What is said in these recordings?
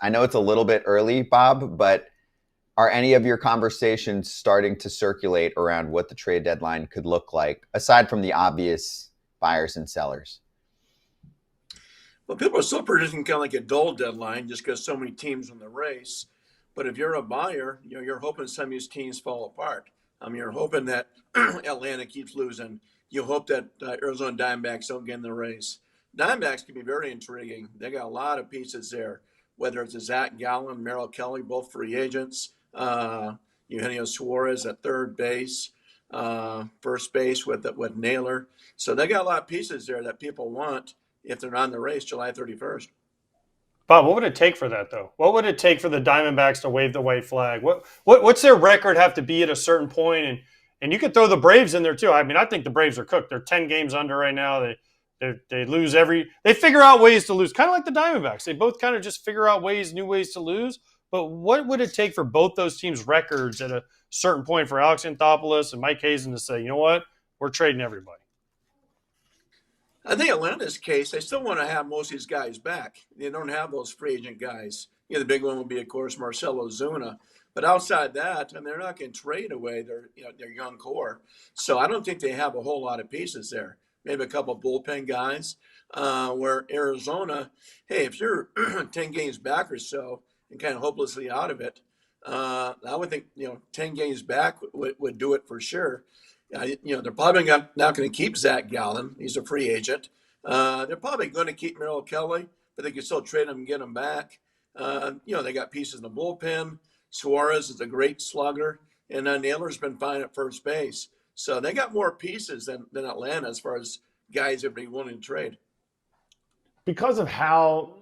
I know it's a little bit early, Bob, but are any of your conversations starting to circulate around what the trade deadline could look like, aside from the obvious buyers and sellers? Well, people are still predicting kind of like a dull deadline just because so many teams in the race. But if you're a buyer, you're hoping some of these teams fall apart. You're hoping that Atlanta keeps losing. You hope that Arizona Diamondbacks don't get in the race. Diamondbacks can be very intriguing. They got a lot of pieces there, whether it's a Zac Gallen, Merrill Kelly, both free agents. Eugenio Suarez at third base, first base with Naylor. So they got a lot of pieces there that people want if they're on the race July 31st. Bob, what would it take for that, though? What would it take for the Diamondbacks to wave the white flag? What's their record have to be at a certain point? And you could throw the Braves in there, too. I mean, I think the Braves are cooked. They're 10 games under right now. They lose they figure out ways to lose, kind of like the Diamondbacks. They both kind of just figure out new ways to lose. But what would it take for both those teams' records at a certain point for Alex Anthopoulos and Mike Hazen to say, you know what, we're trading everybody? I think Atlanta's case, they still want to have most of these guys back. They don't have those free agent guys. The big one would be, of course, Marcelo Zuna. But outside that, they're not going to trade away their young core. So I don't think they have a whole lot of pieces there. Maybe a couple of bullpen guys. Where Arizona, hey, if you're 10 games back or so and kind of hopelessly out of it, I would think 10 games back would do it for sure. They're probably not going to keep Zac Gallen. He's a free agent. They're probably going to keep Merrill Kelly, but they can still trade him and get him back. They got pieces in the bullpen. Suarez is a great slugger, and Naylor's been fine at first base. So they got more pieces than Atlanta as far as guys that be willing to trade. Because of how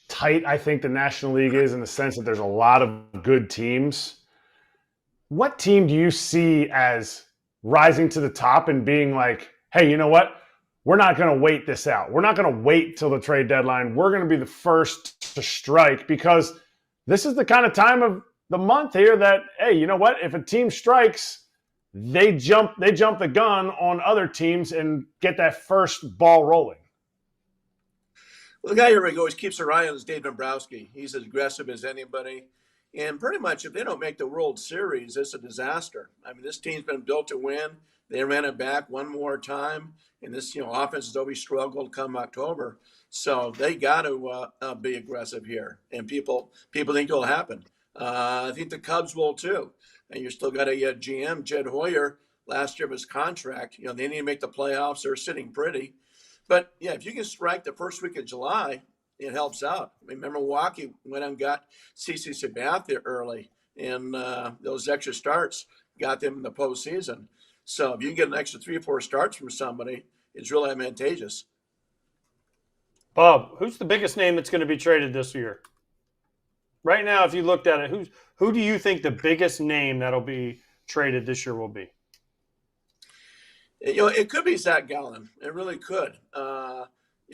tight I think the National League is in the sense that there's a lot of good teams, what team do you see as rising to the top and being like, hey, you know what? We're not going to wait this out. We're not going to wait till the trade deadline. We're going to be the first to strike, because this is the kind of time of the month here that, hey, you know what? If a team strikes, they jump the gun on other teams and get that first ball rolling. Well, the guy here always keeps their eye on is Dave Dombrowski. He's as aggressive as anybody. And pretty much if they don't make the World Series, it's a disaster. I mean, this team's been built to win. They ran it back one more time. And this, offense has always struggled come October. So they got to be aggressive here. And people think it'll happen. I think the Cubs will too. And you still got a GM, Jed Hoyer, last year of his contract. They need to make the playoffs. They're sitting pretty. But, yeah, if you can strike the first week of July, it helps out. I remember Milwaukee went and got CC Sabathia early, and those extra starts got them in the postseason. So if you can get an extra 3 or 4 starts from somebody, it's really advantageous. Bob, who's the biggest name that's going to be traded this year? Right now, if you looked at it, who do you think the biggest name that'll be traded this year will be? It could be Zac Gallen. It really could.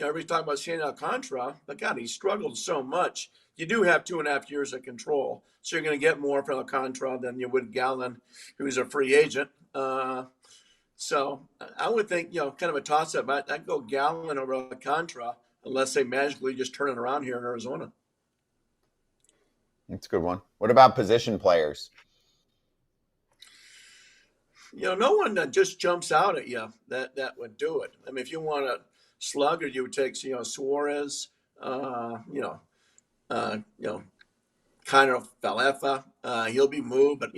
Everybody's talking about Shane Alcantara, but God, he struggled so much. You do have 2.5 years of control, so you're going to get more from Alcantara than you would Gallen, who's a free agent. So I would think, kind of a toss-up. I'd go Gallen over Alcantara unless they magically just turn it around here in Arizona. That's a good one. What about position players? No one that just jumps out at you that would do it. I mean, if you want a slugger, you would take, Suarez, kind of Falefa. He'll be moved, but,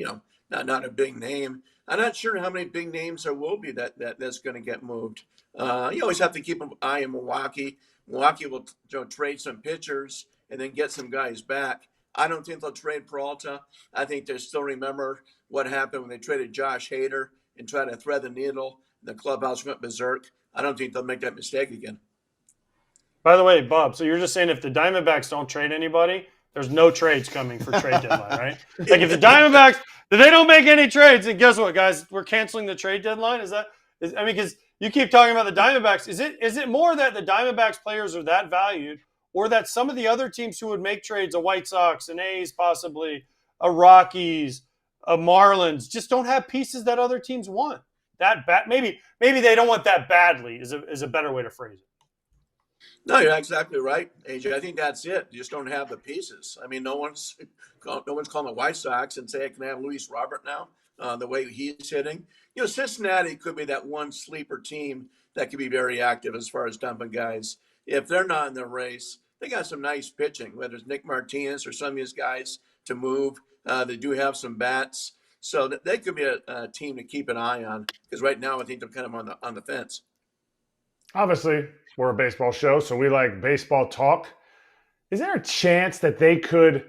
not a big name. I'm not sure how many big names there will be that's going to get moved. You always have to keep an eye on Milwaukee. Milwaukee will trade some pitchers and then get some guys back. I don't think they'll trade Peralta. I think they still remember what happened when they traded Josh Hader and tried to thread the needle. The clubhouse went berserk. I don't think they'll make that mistake again. By the way, Bob, so you're just saying if the Diamondbacks don't trade anybody, there's no trades coming for trade deadline, right? Like if the Diamondbacks, if they don't make any trades, then guess what, guys? We're canceling the trade deadline. Because you keep talking about the Diamondbacks. Is it more that the Diamondbacks players are that valued, or that some of the other teams who would make trades, a White Sox, an A's possibly, a Rockies, a Marlins, just don't have pieces that other teams want? Maybe they don't want that badly is a better way to phrase it. No, you're exactly right, AJ. I think that's it. You just don't have the pieces. I mean, no one's calling the White Sox and say I can have Luis Robert now. The way he's hitting, Cincinnati could be that one sleeper team that could be very active as far as dumping guys. If they're not in the race, they got some nice pitching, whether it's Nick Martinez or some of these guys to move. They do have some bats, so they could be a team to keep an eye on. Because right now, I think they're kind of on the fence. Obviously, we're a baseball show, so we like baseball talk. Is there a chance that they could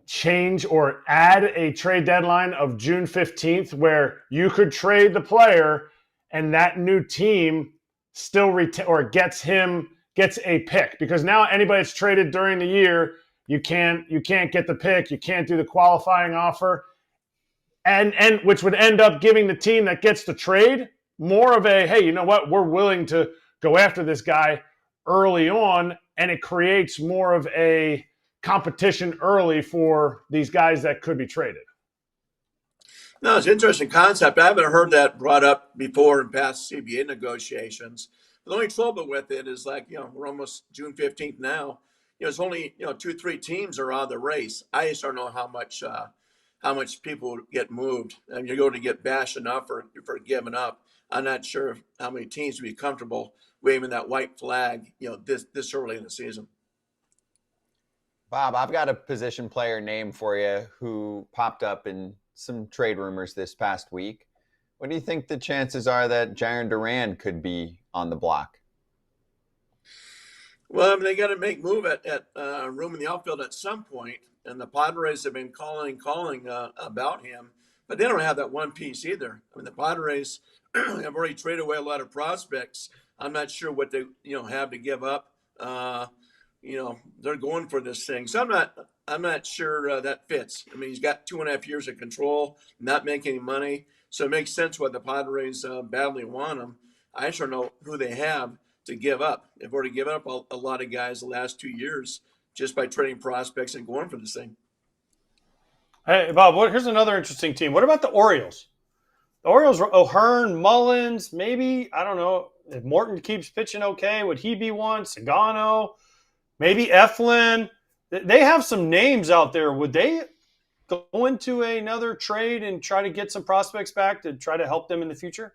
change or add a trade deadline of June 15th where you could trade the player and that new team still gets a pick? Because now anybody that's traded during the year, you can't get the pick, you can't do the qualifying offer, and which would end up giving the team that gets the trade more of a, hey, you know what, we're willing to go after this guy early on, and it creates more of a competition early for these guys that could be traded. No, it's an interesting concept. I haven't heard that brought up before in past CBA negotiations. The only trouble with it is we're almost June 15th now. It's only, 2-3 teams are out of the race. I just don't know how much people get moved. I mean, you're going to get bashed enough for giving up. I'm not sure how many teams would be comfortable waving that white flag, this early in the season. Bob, I've got a position player name for you who popped up in some trade rumors this past week. What do you think the chances are that Jarren Duran could be on the block? Well, I mean, they got to make move at room in the outfield at some point, and the Padres have been calling about him, but they don't have that one piece either. I mean, the Padres have already traded away a lot of prospects. I'm not sure what they have to give up. They're going for this thing, so I'm not sure that fits. I mean, he's got 2.5 years of control, not making any money, so it makes sense why the Padres badly want him. I just don't know who they have to give up. They've already given up a lot of guys the last 2 years just by trading prospects and going for this thing. Hey, Bob, here's another interesting team. What about the Orioles? The Orioles, O'Hearn, Mullins, maybe, I don't know, if Morton keeps pitching okay, would he be one? Sagano, maybe Eflin. They have some names out there. Would they go into another trade and try to get some prospects back to try to help them in the future?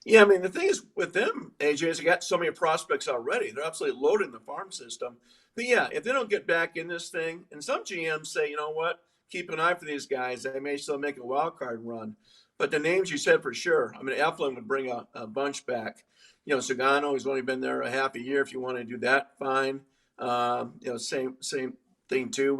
Yeah, I mean, the thing is with them, AJ, is they got so many prospects already. They're absolutely loaded in the farm system. But yeah, if they don't get back in this thing, and some GMs say, you know what, keep an eye for these guys. They may still make a wild card run. But the names you said for sure, I mean, Eflin would bring a bunch back. Sagano, he's only been there a half a year. If you want to do that, fine. Same thing too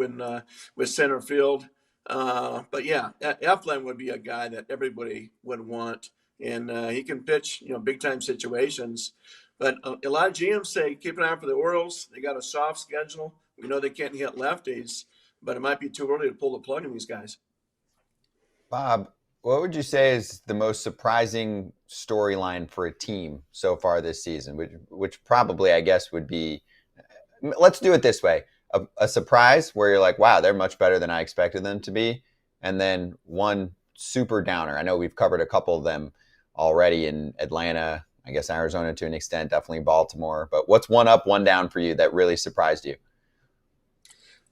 with center field. But yeah, Eflin would be a guy that everybody would want, and he can pitch, big time situations. But a lot of GMs say keep an eye out for the Orioles. They got a soft schedule. We know they can't hit lefties, but it might be too early to pull the plug on these guys. Bob, what would you say is the most surprising storyline for a team so far this season, which probably, I guess, would be, let's do it this way, a surprise where you're like, wow, they're much better than I expected them to be, and then one super downer. I know we've covered a couple of them already in Atlanta, I guess Arizona to an extent, definitely Baltimore, but what's one up, one down for you that really surprised you?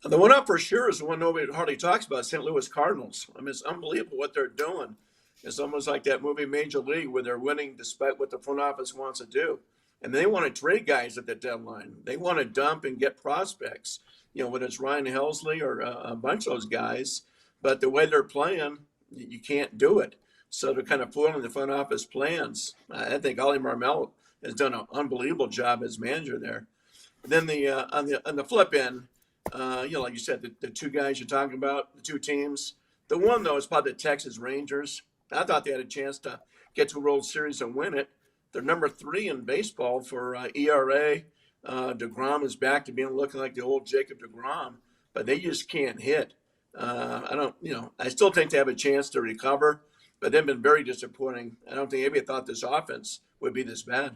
The one up for sure is the one nobody hardly talks about, St. Louis Cardinals. I mean, it's unbelievable what they're doing. It's almost like that movie Major League where they're winning despite what the front office wants to do. And they want to trade guys at the deadline. They want to dump and get prospects, whether it's Ryan Helsley or a bunch of those guys. But the way they're playing, you can't do it. So they're kind of foiling the front office plans. I think Ollie Marmel has done an unbelievable job as manager there. And then on the flip end, like you said, the two guys you're talking about, the two teams. The one, though, is probably the Texas Rangers. I thought they had a chance to get to a World Series and win it. They're number 3 in baseball for ERA. DeGrom is back to looking like the old Jacob DeGrom, but they just can't hit. I still think they have a chance to recover, but they've been very disappointing. I don't think anybody thought this offense would be this bad.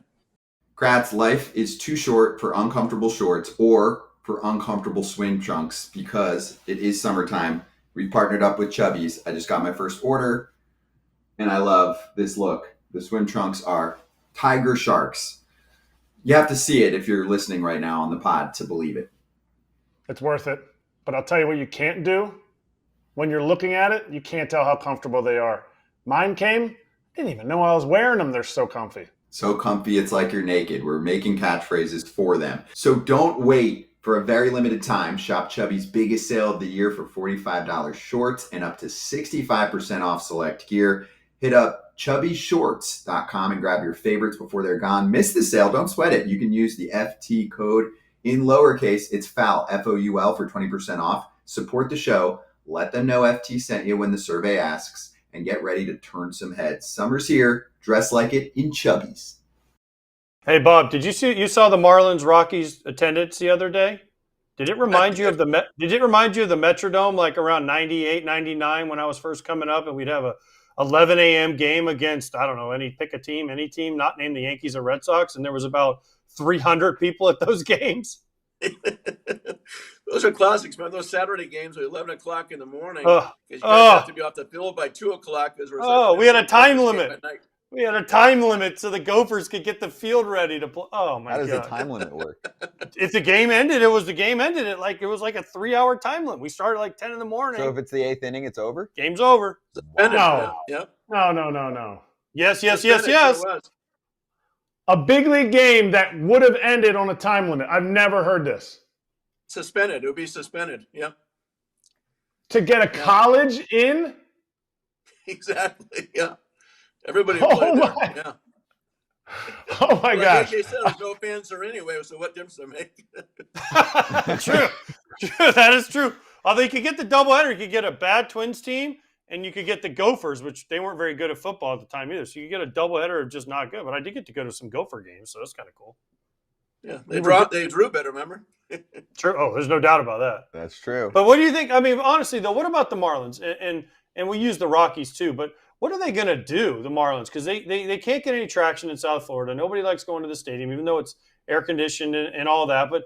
Kratz, life is too short for uncomfortable shorts or for uncomfortable swim trunks because it is summertime. We partnered up with Chubbies. I just got my first order, and I love this look. The swim trunks are tiger sharks. You have to see it if you're listening right now on the pod to believe it. It's worth it. But I'll tell you what you can't do. When you're looking at it, you can't tell how comfortable they are. Mine came, I didn't even know I was wearing them. They're so comfy. So comfy, it's like you're naked. We're making catchphrases for them. So don't wait. For a very limited time, shop Chubby's biggest sale of the year for $45 shorts and up to 65% off select gear. Hit up chubbyshorts.com and grab your favorites before they're gone. Miss the sale, don't sweat it. You can use the FT code in lowercase. It's FOUL, F-O-U-L, for 20% off. Support the show. Let them know FT sent you when the survey asks, and get ready to turn some heads. Summer's here. Dress like it in Chubby's. Hey Bob, you saw the Marlins Rockies attendance the other day? Did it remind you of the Metrodome like around 98, 99 when I was first coming up and we'd have a 11 a.m. game against, I don't know, any team not named the Yankees or Red Sox, and there was about 300 people at those games? Those are classics, man. Those Saturday games at 11 o'clock in the morning. Oh, You guys have to be off the field by 2 o'clock. We had a time limit. We had a time limit so the Gophers could get the field ready to play. Oh, my God. How does the time limit work? If the game ended, it was a 3-hour time limit. We started like 10 in the morning. So if it's the 8th inning, it's over? Game's over. No. Yep. No. Yes. A big league game that would have ended on a time limit. I've never heard this. Suspended. It would be suspended. Yep. To get a college in? Exactly. Yeah. Everybody played there. Yeah. Oh my gosh. Like they said, there's no fans there anyway, so what difference does it make? True. That is true. Although you could get the doubleheader, you could get a bad Twins team, and you could get the Gophers, which they weren't very good at football at the time either. So you could get a doubleheader of just not good. But I did get to go to some Gopher games, so that's kind of cool. Yeah, they drew better, remember? True. Oh, there's no doubt about that. That's true. But what do you think? I mean, honestly, though, what about the Marlins? And we use the Rockies too, but what are they going to do, the Marlins? Because they can't get any traction in South Florida. Nobody likes going to the stadium, even though it's air conditioned and all that. But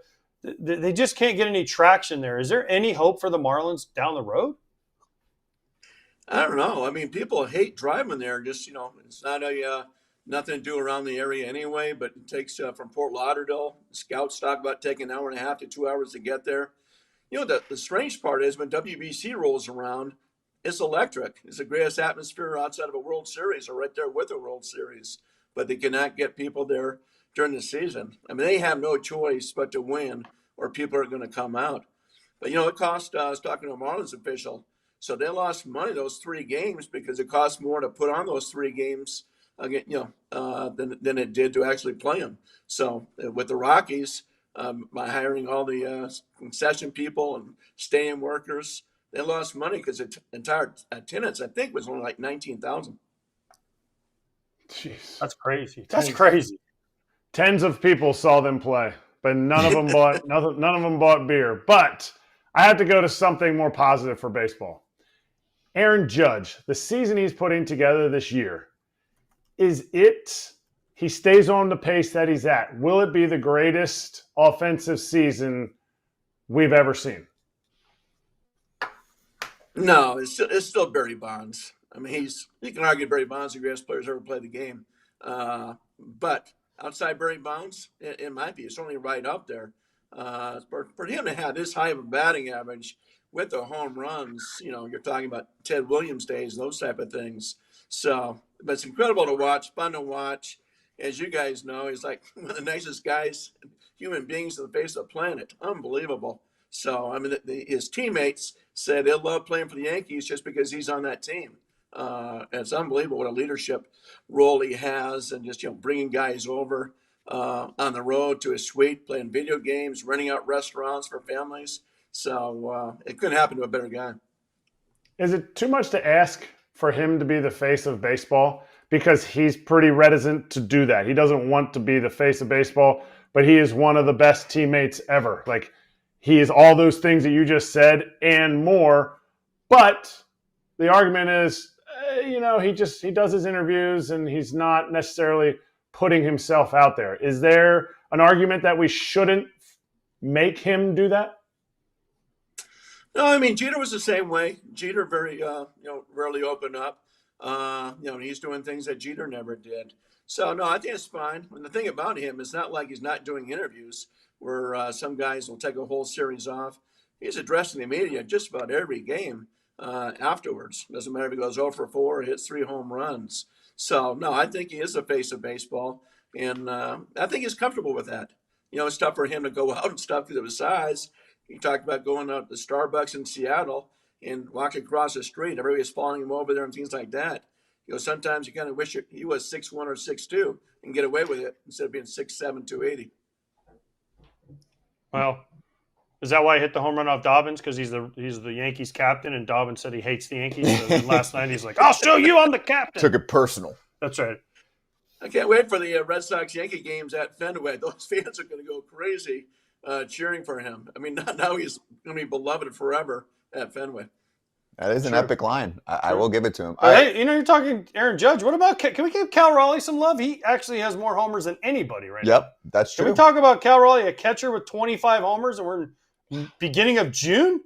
they just can't get any traction there. Is there any hope for the Marlins down the road? I don't know. I mean, people hate driving there. Just, it's not nothing to do around the area anyway, but it takes from Fort Lauderdale. Scouts talk about taking an hour and a half to 2 hours to get there. The strange part is when WBC rolls around, it's electric. It's the greatest atmosphere outside of a World Series or right there with a World Series. But they cannot get people there during the season. I mean, they have no choice but to win or people are going to come out. But, it cost, I was talking to a Marlins official, so they lost money those 3 games because it cost more to put on those 3 games again, than it did to actually play them. So with the Rockies, by hiring all the concession people and stadium workers, they lost money because the entire attendance, I think, was only like 19,000. Jeez, that's crazy. That's crazy. Tens of people saw them play, but none of them bought beer. But I have to go to something more positive for baseball. Aaron Judge, the season he's putting together this year, he stays on the pace that he's at. Will it be the greatest offensive season we've ever seen? No, it's still Barry Bonds. I mean, you can argue Barry Bonds is the greatest player who's ever played the game. But outside Barry Bonds, it might be. It's only right up there. For him to have this high of a batting average with the home runs, you're talking about Ted Williams days, those type of things. So, but it's incredible to watch, fun to watch. As you guys know, he's like one of the nicest guys, human beings on the face of the planet. Unbelievable. So, I mean, his teammates said they love playing for the Yankees just because he's on that team. And it's unbelievable what a leadership role he has, and just bringing guys over on the road to his suite, playing video games, renting out restaurants for families. So it couldn't happen to a better guy. Is it too much to ask for him to be the face of baseball? Because he's pretty reticent to do that. He doesn't want to be the face of baseball, but he is one of the best teammates ever. Like, he is all those things that you just said and more. But the argument is, he does his interviews and he's not necessarily putting himself out there. Is there an argument that we shouldn't make him do that? No, I mean, Jeter was the same way. Jeter very, rarely opened up. He's doing things that Jeter never did. So, no, I think it's fine. And the thing about him, it's not like he's not doing interviews where some guys will take a whole series off. He's addressing the media just about every game afterwards. Doesn't matter if he goes 0 for 4 or hits 3 home runs. So, no, I think he is the face of baseball. And I think he's comfortable with that. It's tough for him to go out and stuff because of his size. He talked about going out to Starbucks in Seattle and walking across the street. Everybody's following him over there and things like that. Sometimes you kind of wish he was 6'1" or 6'2" and get away with it instead of being 6'7", 280. Well, is that why he hit the home run off Dobbins? Because he's the Yankees captain, and Dobbins said he hates the Yankees. So last night he's like, "I'll show you I'm the captain." Took it personal. That's right. I can't wait for the Red Sox-Yankee games at Fenway. Those fans are going to go crazy cheering for him. I mean, now he's going to be beloved forever at Fenway. That is an epic line. I will give it to him. Hey, you're talking Aaron Judge. What about can we give Cal Raleigh some love? He actually has more homers than anybody right now. Yep, that's true. Can we talk about Cal Raleigh, a catcher with 25 homers, and we're in beginning of June?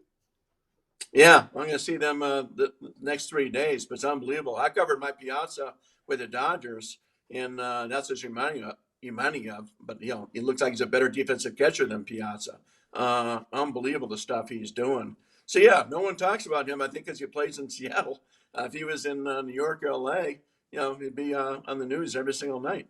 Yeah, I'm going to see them the next 3 days, but it's unbelievable. I covered my Piazza with the Dodgers, and that's what you're reminding of. But, it looks like he's a better defensive catcher than Piazza. Unbelievable the stuff he's doing. So, yeah, no one talks about him, I think, because he plays in Seattle. If he was in New York or L.A., he'd be on the news every single night.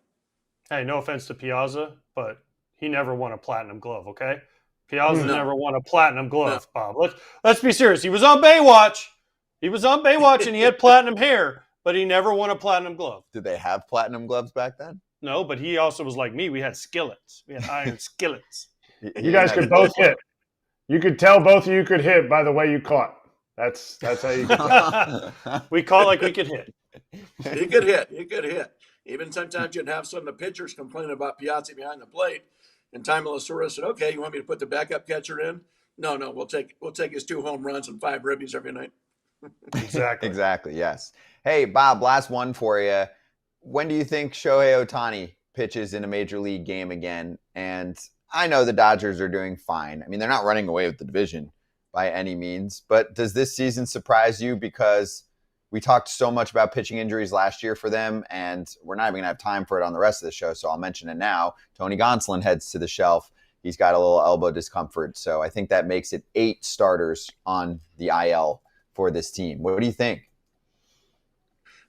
Hey, no offense to Piazza, but he never won a platinum glove, okay? Piazza never won a platinum glove, Bob. Let's be serious. He was on Baywatch. And he had platinum hair, but he never won a platinum glove. Did they have platinum gloves back then? No, but he also was like me. We had skillets. We had iron skillets. You guys could both hit. You could tell both of you could hit by the way you caught. That's how you could tell. We caught like we could hit. You could hit. Even sometimes you'd have some of the pitchers complain about Piazza behind the plate. And Time Lasorda said, "Okay, you want me to put the backup catcher in? No, we'll take his 2 home runs and 5 ribbies every night." Exactly, yes. Hey, Bob, last one for you. When do you think Shohei Ohtani pitches in a major league game again? And I know the Dodgers are doing fine. I mean, they're not running away with the division by any means. But does this season surprise you? Because we talked so much about pitching injuries last year for them, and we're not even going to have time for it on the rest of the show, so I'll mention it now. Tony Gonsolin heads to the shelf. He's got a little elbow discomfort, so I think that makes it 8 starters on the IL for this team. What do you think?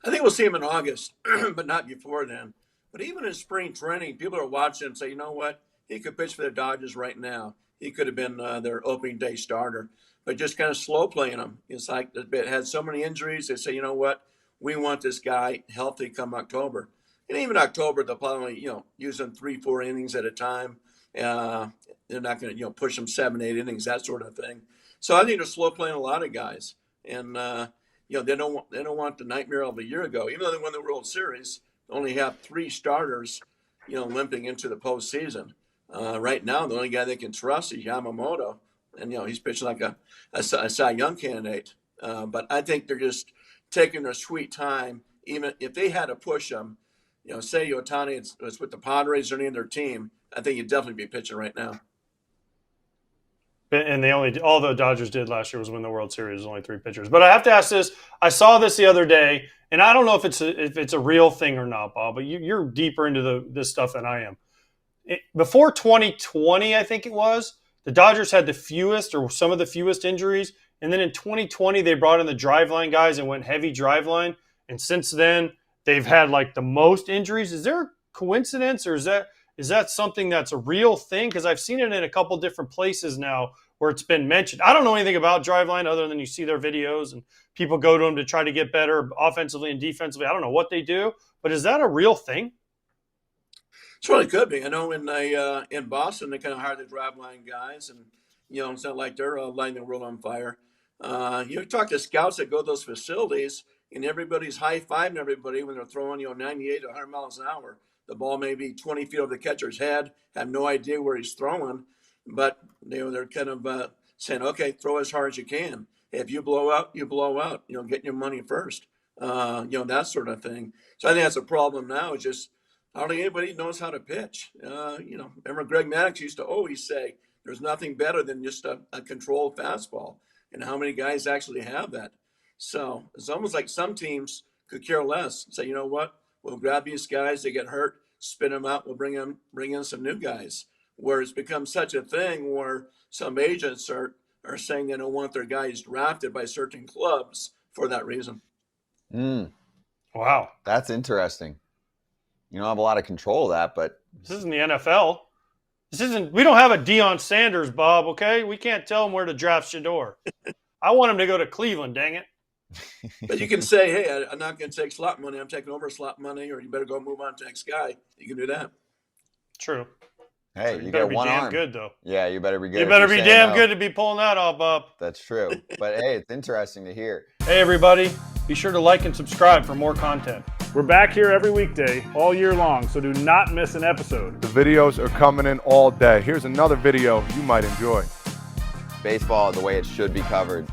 I think we'll see him in August, but not before then. But even in spring training, people are watching and say, you know what? He could pitch for the Dodgers right now. He could have been their opening day starter, but just kind of slow playing him. It's like it had so many injuries. They say, you know what? We want this guy healthy come October. And even October, they'll probably, use him 3-4 innings at a time. They're not going to, push him 7-8 innings, that sort of thing. So I think they're slow playing a lot of guys. And, they don't want the nightmare of a year ago. Even though they won the World Series, they only have 3 starters, limping into the postseason. Right now, the only guy they can trust is Yamamoto. And, he's pitching like a Cy Young candidate. But I think they're just taking their sweet time. Even if they had to push him, say Ohtani was with the Padres or any of their team, I think he'd definitely be pitching right now. And all the Dodgers did last year was win the World Series. There's only 3 pitchers. But I have to ask this. I saw this the other day, and I don't know if it's a real thing or not, Bob, but you're deeper into this stuff than I am. Before 2020, I think it was, the Dodgers had the fewest or some of the fewest injuries. And then in 2020, they brought in the driveline guys and went heavy driveline. And since then, they've had like the most injuries. Is there a coincidence, or is that something that's a real thing? Because I've seen it in a couple different places now where it's been mentioned. I don't know anything about driveline other than you see their videos and people go to them to try to get better offensively and defensively. I don't know what they do, but is that a real thing? It really could be. I know in Boston, they kind of hire the driveline guys, and it's not like they're lighting the world on fire. You talk to scouts that go to those facilities, and everybody's high-fiving everybody when they're throwing 98 to 100 miles an hour. The ball may be 20 feet over the catcher's head, have no idea where he's throwing, but they're kind of saying, okay, throw as hard as you can. If you blow out, you blow out. Get your money first. That sort of thing. So I think that's a problem now. It's just hardly anybody knows how to pitch. Remember Greg Maddux used to always say, there's nothing better than just a controlled fastball. And how many guys actually have that? So it's almost like some teams could care less. Say, you know what? we'll grab these guys, they get hurt, spin them out, we'll bring in some new guys. Where it's become such a thing where some agents are saying they don't want their guys drafted by certain clubs for that reason. Wow. That's interesting. You don't have a lot of control of that, but This isn't the NFL. We don't have a Deion Sanders, Bob, okay? We can't tell him where to draft Shador. I want him to go to Cleveland, dang it. But you can say, hey, I'm not going to take slot money. I'm taking over slot money, or you better go move on to next guy. You can do that. True. hey, So you better got be one damn arm. good, though. Yeah, you better be good. You if better you're be saying damn no. good to be pulling that off, Bob. That's true. But hey, it's interesting to hear. Hey, everybody. Be sure to like and subscribe for more content. We're back here every weekday, all year long, so do not miss an episode. The videos are coming in all day. Here's another video you might enjoy. Baseball the way it should be covered.